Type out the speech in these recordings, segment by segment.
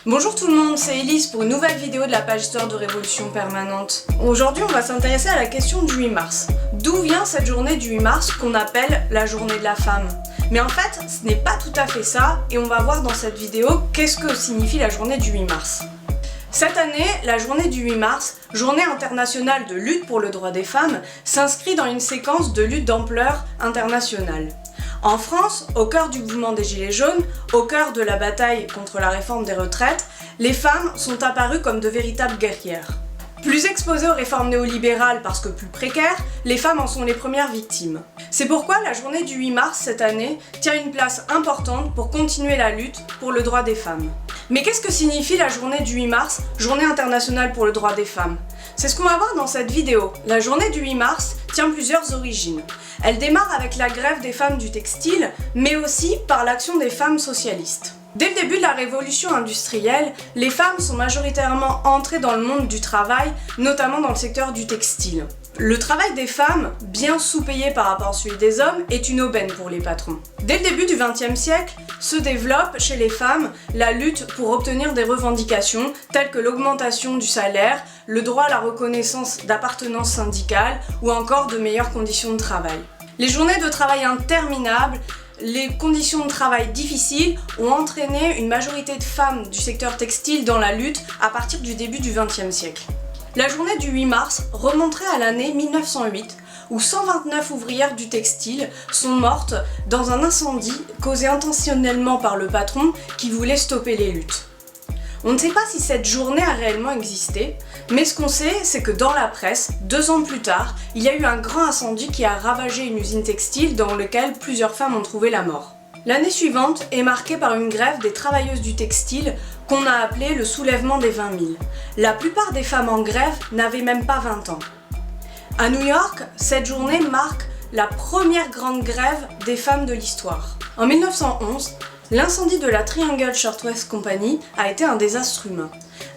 Bonjour tout le monde, c'est Elise pour une nouvelle vidéo de la page Histoire de Révolution Permanente. Aujourd'hui, on va s'intéresser à la question du 8 mars. D'où vient cette journée du 8 mars qu'on appelle la journée de la femme? Mais en fait, ce n'est pas tout à fait ça, et on va voir dans cette vidéo qu'est-ce que signifie la journée du 8 mars. Cette année, la journée du 8 mars, journée internationale de lutte pour le droit des femmes, s'inscrit dans une séquence de lutte d'ampleur internationale. En France, au cœur du mouvement des Gilets jaunes, au cœur de la bataille contre la réforme des retraites, les femmes sont apparues comme de véritables guerrières. Plus exposées aux réformes néolibérales parce que plus précaires, les femmes en sont les premières victimes. C'est pourquoi la journée du 8 mars cette année tient une place importante pour continuer la lutte pour le droit des femmes. Mais qu'est-ce que signifie la journée du 8 mars, journée internationale pour le droit des femmes? C'est ce qu'on va voir dans cette vidéo. La journée du 8 mars tient plusieurs origines. Elle démarre avec la grève des femmes du textile, mais aussi par l'action des femmes socialistes. Dès le début de la révolution industrielle, les femmes sont majoritairement entrées dans le monde du travail, notamment dans le secteur du textile. Le travail des femmes, bien sous-payé par rapport à celui des hommes, est une aubaine pour les patrons. Dès le début du XXe siècle, se développe chez les femmes la lutte pour obtenir des revendications telles que l'augmentation du salaire, le droit à la reconnaissance d'appartenance syndicale ou encore de meilleures conditions de travail. Les journées de travail interminables, les conditions de travail difficiles ont entraîné une majorité de femmes du secteur textile dans la lutte à partir du début du XXe siècle. La journée du 8 mars remonterait à l'année 1908, où 129 ouvrières du textile sont mortes dans un incendie causé intentionnellement par le patron qui voulait stopper les luttes. On ne sait pas si cette journée a réellement existé, mais ce qu'on sait, c'est que dans la presse, 2 ans plus tard, il y a eu un grand incendie qui a ravagé une usine textile dans laquelle plusieurs femmes ont trouvé la mort. L'année suivante est marquée par une grève des travailleuses du textile qu'on a appelée le soulèvement des 20 000. La plupart des femmes en grève n'avaient même pas 20 ans. À New York, cette journée marque la première grande grève des femmes de l'histoire. En 1911, l'incendie de la Triangle Shirtwaist Company a été un désastre humain.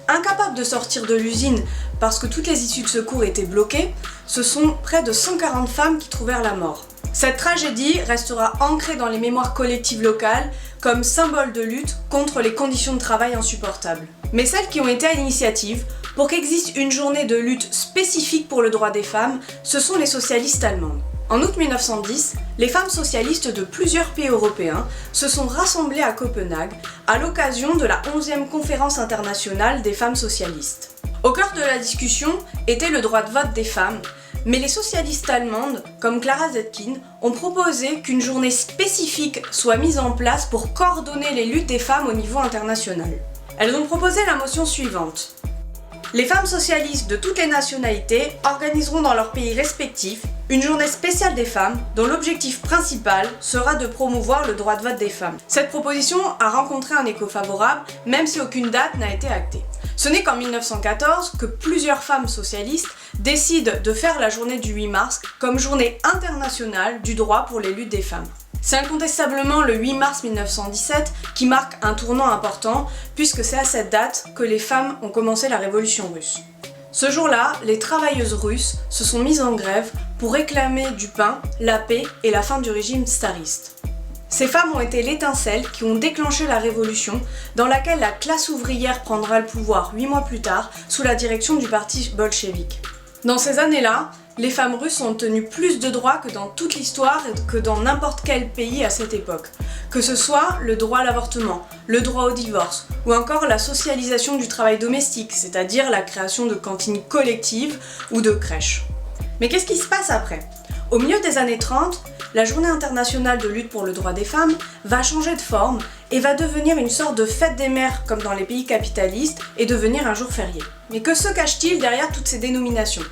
Incapables de sortir de l'usine parce que toutes les issues de secours étaient bloquées, ce sont près de 140 femmes qui trouvèrent la mort. Cette tragédie restera ancrée dans les mémoires collectives locales comme symbole de lutte contre les conditions de travail insupportables. Mais celles qui ont été à l'initiative pour qu'existe une journée de lutte spécifique pour le droit des femmes, ce sont les socialistes allemandes. En août 1910, les femmes socialistes de plusieurs pays européens se sont rassemblées à Copenhague à l'occasion de la 11e conférence internationale des femmes socialistes. Au cœur de la discussion était le droit de vote des femmes, mais les socialistes allemandes, comme Clara Zetkin, ont proposé qu'une journée spécifique soit mise en place pour coordonner les luttes des femmes au niveau international. Elles ont proposé la motion suivante. Les femmes socialistes de toutes les nationalités organiseront dans leurs pays respectifs une journée spéciale des femmes dont l'objectif principal sera de promouvoir le droit de vote des femmes. Cette proposition a rencontré un écho favorable, même si aucune date n'a été actée. Ce n'est qu'en 1914 que plusieurs femmes socialistes décident de faire la journée du 8 mars comme journée internationale du droit pour les luttes des femmes. C'est incontestablement le 8 mars 1917 qui marque un tournant important puisque c'est à cette date que les femmes ont commencé la révolution russe. Ce jour-là, les travailleuses russes se sont mises en grève pour réclamer du pain, la paix et la fin du régime tsariste. Ces femmes ont été l'étincelle qui ont déclenché la révolution dans laquelle la classe ouvrière prendra le pouvoir 8 mois plus tard sous la direction du parti bolchevique. Dans ces années-là, les femmes russes ont obtenu plus de droits que dans toute l'histoire et que dans n'importe quel pays à cette époque. Que ce soit le droit à l'avortement, le droit au divorce, ou encore la socialisation du travail domestique, c'est-à-dire la création de cantines collectives ou de crèches. Mais qu'est-ce qui se passe après? Au milieu des années 30, la Journée internationale de lutte pour le droit des femmes va changer de forme et va devenir une sorte de fête des mères comme dans les pays capitalistes et devenir un jour férié. Mais que se cache-t-il derrière toutes ces dénominations?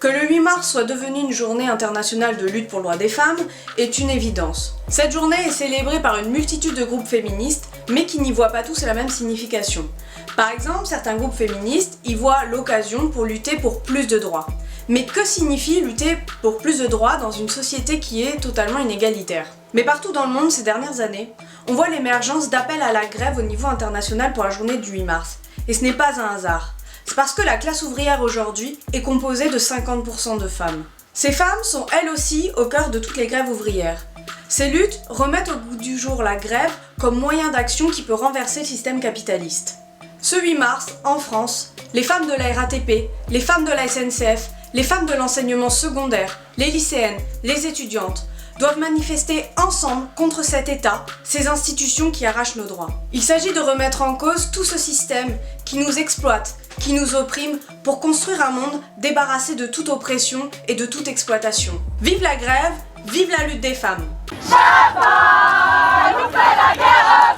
Que le 8 mars soit devenu une journée internationale de lutte pour le droit des femmes est une évidence. Cette journée est célébrée par une multitude de groupes féministes, mais qui n'y voient pas tous la même signification. Par exemple, certains groupes féministes y voient l'occasion pour lutter pour plus de droits. Mais que signifie lutter pour plus de droits dans une société qui est totalement inégalitaire? Mais partout dans le monde ces dernières années, on voit l'émergence d'appels à la grève au niveau international pour la journée du 8 mars. Et ce n'est pas un hasard. C'est parce que la classe ouvrière aujourd'hui est composée de 50% de femmes. Ces femmes sont elles aussi au cœur de toutes les grèves ouvrières. Ces luttes remettent au goût du jour la grève comme moyen d'action qui peut renverser le système capitaliste. Ce 8 mars, en France, les femmes de la RATP, les femmes de la SNCF, les femmes de l'enseignement secondaire, les lycéennes, les étudiantes, doivent manifester ensemble contre cet État, ces institutions qui arrachent nos droits. Il s'agit de remettre en cause tout ce système qui nous exploite, qui nous opprime, pour construire un monde débarrassé de toute oppression et de toute exploitation. Vive la grève, vive la lutte des femmes. Chafa nous fait la guerre,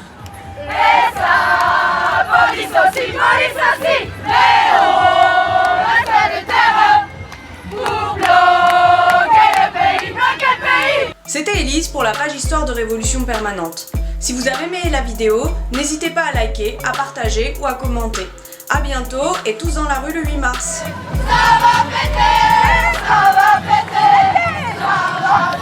et ça, police aussi, mais on reste de terre pour bloquer le pays. C'était Élise pour la page Histoire de Révolution Permanente. Si vous avez aimé la vidéo, n'hésitez pas à liker, à partager ou à commenter. A bientôt et tous dans la rue le 8 mars. Ça va péter, ça va péter, ça va.